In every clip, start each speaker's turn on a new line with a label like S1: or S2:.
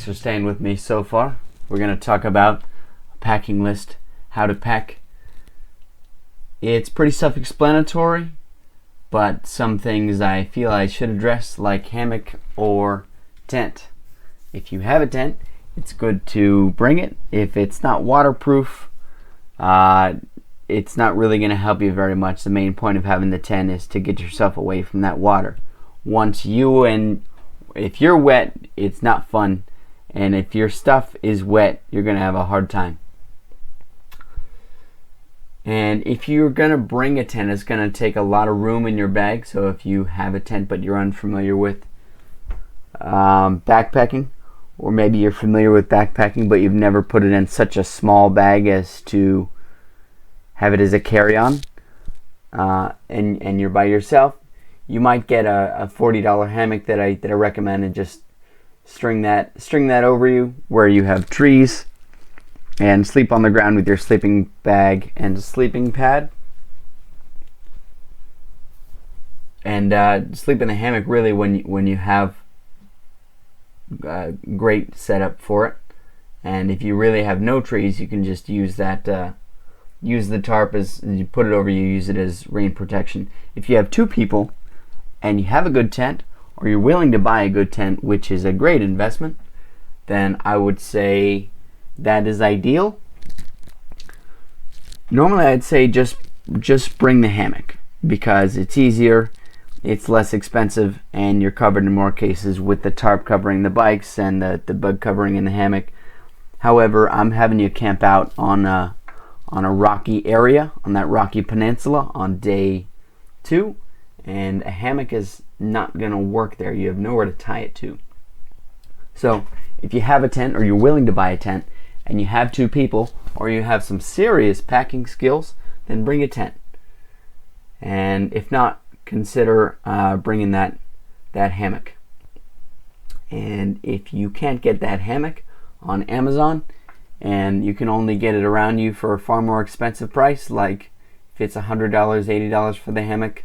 S1: Thanks for staying with me so far. We're going to talk about a packing list, how to pack. It's pretty self-explanatory, but some things I feel I should address, like hammock or tent. If you have a tent, it's good to bring it. If it's not waterproof, it's not really going to help you very much. The main point of having the tent is to get yourself away from that water. If you're wet, it's not fun, and if your stuff is wet, you're going to have a hard time. And if you're going to bring a tent, it's going to take a lot of room in your bag. So if you have a tent but you're unfamiliar with backpacking, or maybe you're familiar with backpacking but you've never put it in such a small bag as to have it as a carry-on, and you're by yourself, you might get a $40 hammock that I recommend, and just string that over you where you have trees, and sleep on the ground with your sleeping bag and a sleeping pad, and sleep in the hammock really when you have a great setup for it. And if you really have no trees, you can just use that. Use the tarp as you put it over you, use it as rain protection. If you have two people and you have a good tent, or you're willing to buy a good tent, which is a great investment, then I would say that is ideal. Normally I'd say just bring the hammock, because it's easier, it's less expensive, and you're covered in more cases with the tarp covering the bikes and the bug covering in the hammock. However, I'm having you camp out on a rocky area, on that rocky peninsula, on day 2, and a hammock is not going to work there. You have nowhere to tie it to. So if you have a tent, or you're willing to buy a tent, and you have 2 people, or you have some serious packing skills, then bring a tent. And if not, consider bringing that hammock. And if you can't get that hammock on Amazon, and you can only get it around you for a far more expensive price, like if it's $100, $80 for the hammock,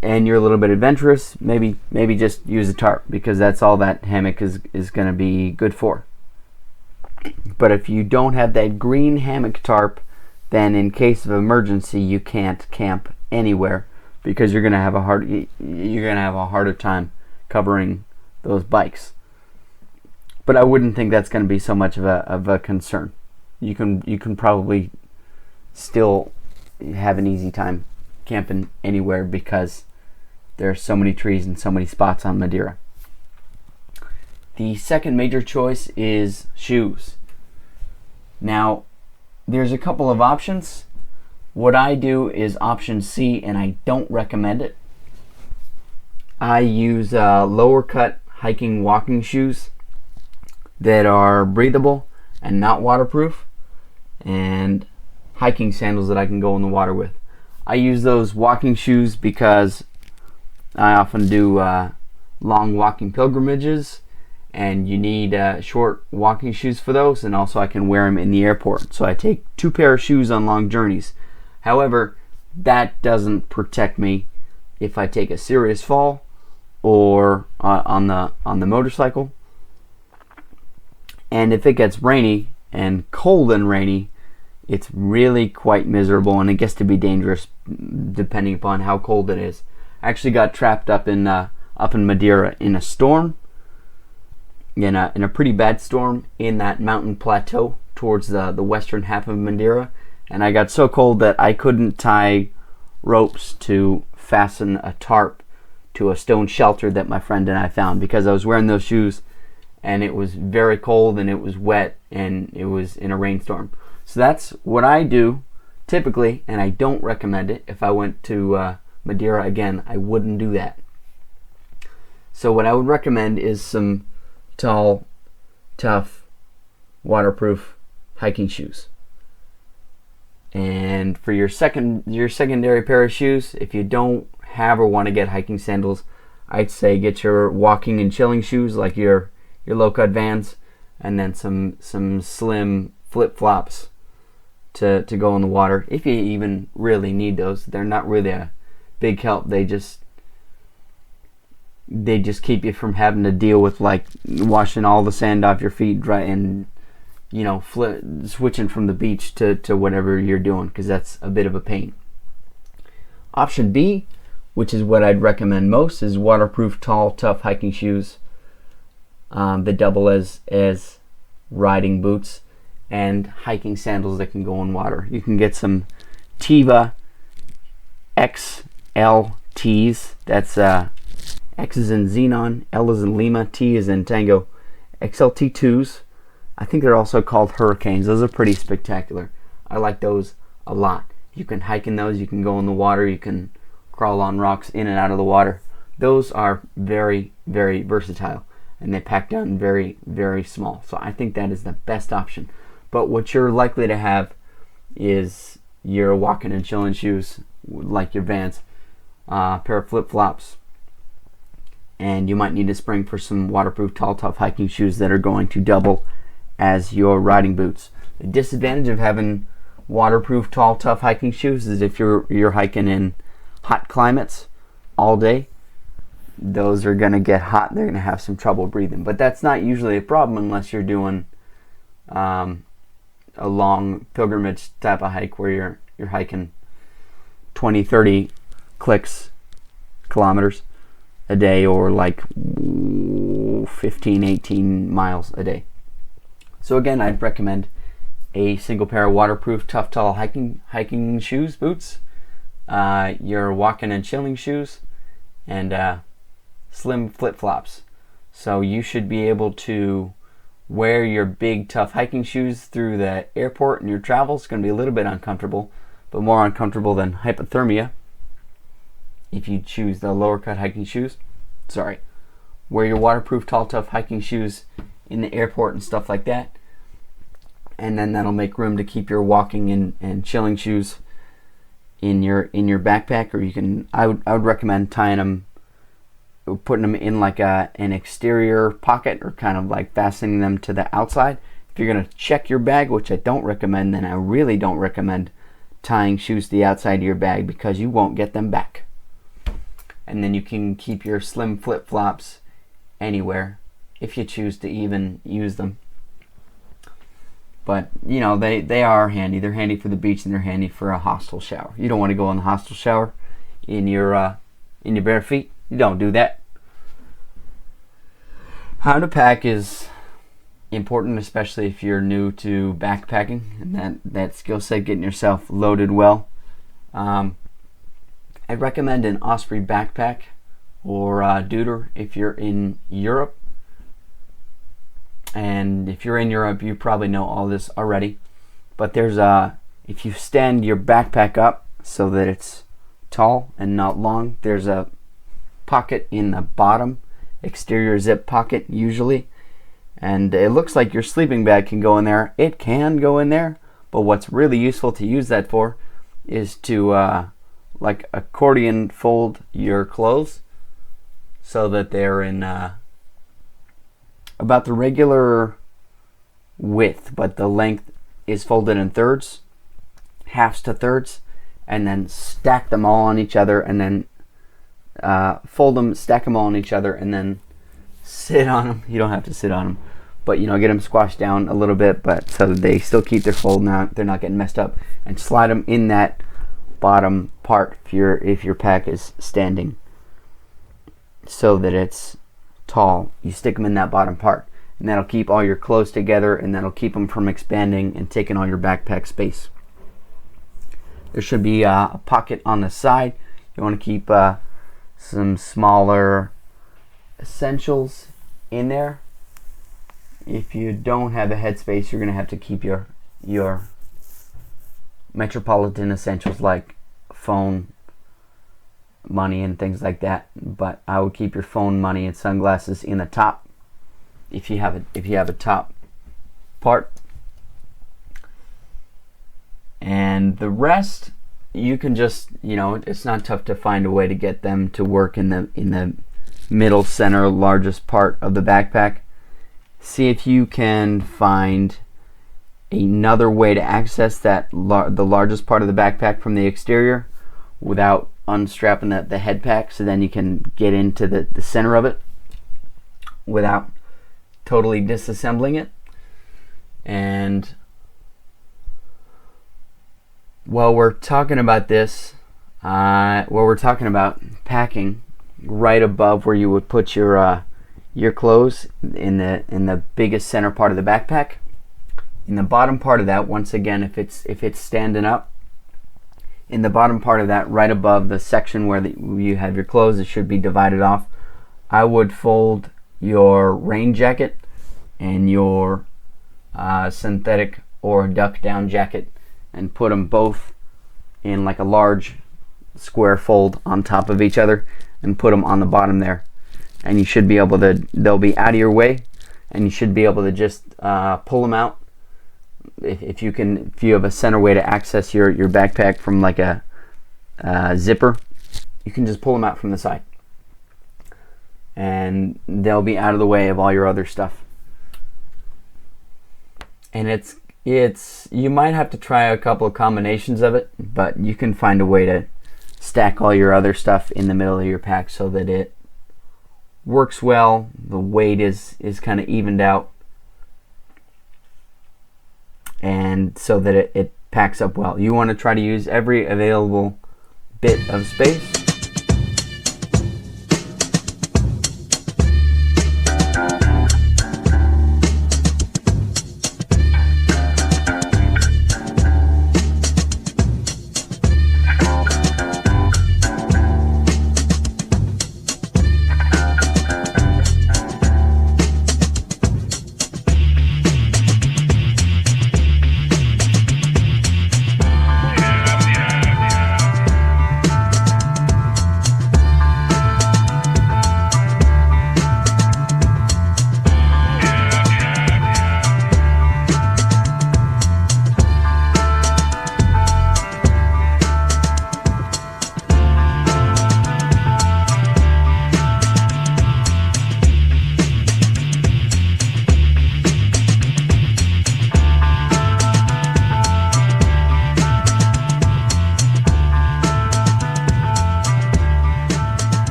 S1: and you're a little bit adventurous, maybe just use a tarp, because that's all that hammock is going to be good for. But if you don't have that green hammock tarp, then in case of emergency you can't camp anywhere, because you're going to have a harder time covering those bikes. But I wouldn't think that's going to be so much of a concern. You can probably still have an easy time camping anywhere, because there are so many trees and so many spots on Madeira. The second major choice is shoes. Now, there's a couple of options. What I do is option C, and I don't recommend it. I use lower cut hiking walking shoes that are breathable and not waterproof, and hiking sandals that I can go in the water with. I use those walking shoes because I often do long walking pilgrimages, and you need short walking shoes for those, and also I can wear them in the airport. So I take 2 pair of shoes on long journeys. However, that doesn't protect me if I take a serious fall, or on the motorcycle. And if it gets rainy, and cold and rainy, it's really quite miserable, and it gets to be dangerous depending upon how cold it is. I actually got trapped up in Madeira in a storm, in a pretty bad storm, in that mountain plateau towards the western half of Madeira, and I got so cold that I couldn't tie ropes to fasten a tarp to a stone shelter that my friend and I found, because I was wearing those shoes, and it was very cold, and it was wet, and it was in a rainstorm. So that's what I do typically, and I don't recommend it. If I went to Madeira again, I wouldn't do that. So what I would recommend is some tall, tough, waterproof hiking shoes. And for your secondary pair of shoes, if you don't have or want to get hiking sandals, I'd say get your walking and chilling shoes, like your low-cut Vans, and then some slim flip-flops to go in the water, if you even really need those. They're not really a big help. They just they just keep you from having to deal with like washing all the sand off your feet dry and switching from the beach to whatever you're doing, because that's a bit of a pain. Option B, which is what I'd recommend most, is waterproof, tall, tough hiking shoes that double as riding boots, and hiking sandals that can go in water. You can get some Teva XLTs. That's X is in Xenon, L is in Lima, T is in Tango. XLT2s. I think they're also called Hurricanes. Those are pretty spectacular. I like those a lot. You can hike in those. You can go in the water. You can crawl on rocks in and out of the water. Those are very, very versatile, and they pack down very, very small. So I think that is the best option. But what you're likely to have is your walking and chilling shoes, like your Vans, a pair of flip-flops, and you might need to spring for some waterproof, tall, tough hiking shoes that are going to double as your riding boots. The disadvantage of having waterproof, tall, tough hiking shoes is if you're hiking in hot climates all day, those are going to get hot. They're going to have some trouble breathing. But that's not usually a problem unless you're doing a long pilgrimage type of hike where you're hiking 20, 30 kilometers a day, or like 15, 18 miles a day. So again, I'd recommend a single pair of waterproof, tough, tall hiking shoes, boots, your walking and chilling shoes, and slim flip-flops. So you should be able to wear your big, tough hiking shoes through the airport and your travels. It's going to be a little bit uncomfortable, but more uncomfortable than hypothermia if you choose the lower cut hiking shoes. Wear your waterproof, tall, tough hiking shoes in the airport and stuff like that, and then that'll make room to keep your walking and chilling shoes in your backpack. Or you can, I would recommend tying them, putting them in like an exterior pocket, or kind of like fastening them to the outside. If you're going to check your bag, which I don't recommend, then I really don't recommend tying shoes to the outside of your bag, because you won't get them back. And then you can keep your slim flip-flops anywhere if you choose to even use them. But they are handy. They're handy for the beach, and they're handy for a hostel shower. You don't want to go in the hostel shower in your bare feet. You don't do that. How to pack is important, especially if you're new to backpacking, and that skill set, getting yourself loaded well. I recommend an Osprey backpack or Deuter if you're in Europe. And if you're in Europe, you probably know all this already. But if you stand your backpack up so that it's tall and not long, there's a pocket in the bottom, exterior zip pocket usually. And it looks like your sleeping bag can go in there. It can go in there, but what's really useful to use that for is to like accordion fold your clothes so that they're in about the regular width, but the length is folded in thirds, halves to thirds, and then stack them all on each other, and then fold them, stack them all on each other, and then sit on them. You don't have to sit on them, but get them squashed down a little bit, but so that they still keep their fold, now they're not getting messed up, and slide them in that bottom part if your pack is standing so that it's tall. You stick them in that bottom part, and that'll keep all your clothes together, and that'll keep them from expanding and taking all your backpack space. There should be a pocket on the side. You want to keep some smaller essentials in there. If you don't have a headspace, you're going to have to keep your metropolitan essentials like phone, money, and things like that. But I would keep your phone, money, and sunglasses in the top if you have a top part. And the rest, you can just, it's not tough to find a way to get them to work in the middle center largest part of the backpack. See if you can find another way to access the largest part of the backpack from the exterior without unstrapping the head pack, so then you can get into the center of it without totally disassembling it. And while we're talking about this, while we're talking about packing, right above where you would put your clothes in the biggest center part of the backpack, in the bottom part of that, once again, if it's standing up, in the bottom part of that, right above the section where you have your clothes, it should be divided off. I would fold your rain jacket and your synthetic or duck down jacket and put them both in like a large square fold on top of each other and put them on the bottom there, and you should be able to, they'll be out of your way, and you should be able to just pull them out. If you have a center way to access your backpack from like a zipper, you can just pull them out from the side, and they'll be out of the way of all your other stuff. And it's you might have to try a couple of combinations of it, but you can find a way to stack all your other stuff in the middle of your pack so that it works well. The weight is kind of evened out, and so that it packs up well. You want to try to use every available bit of space.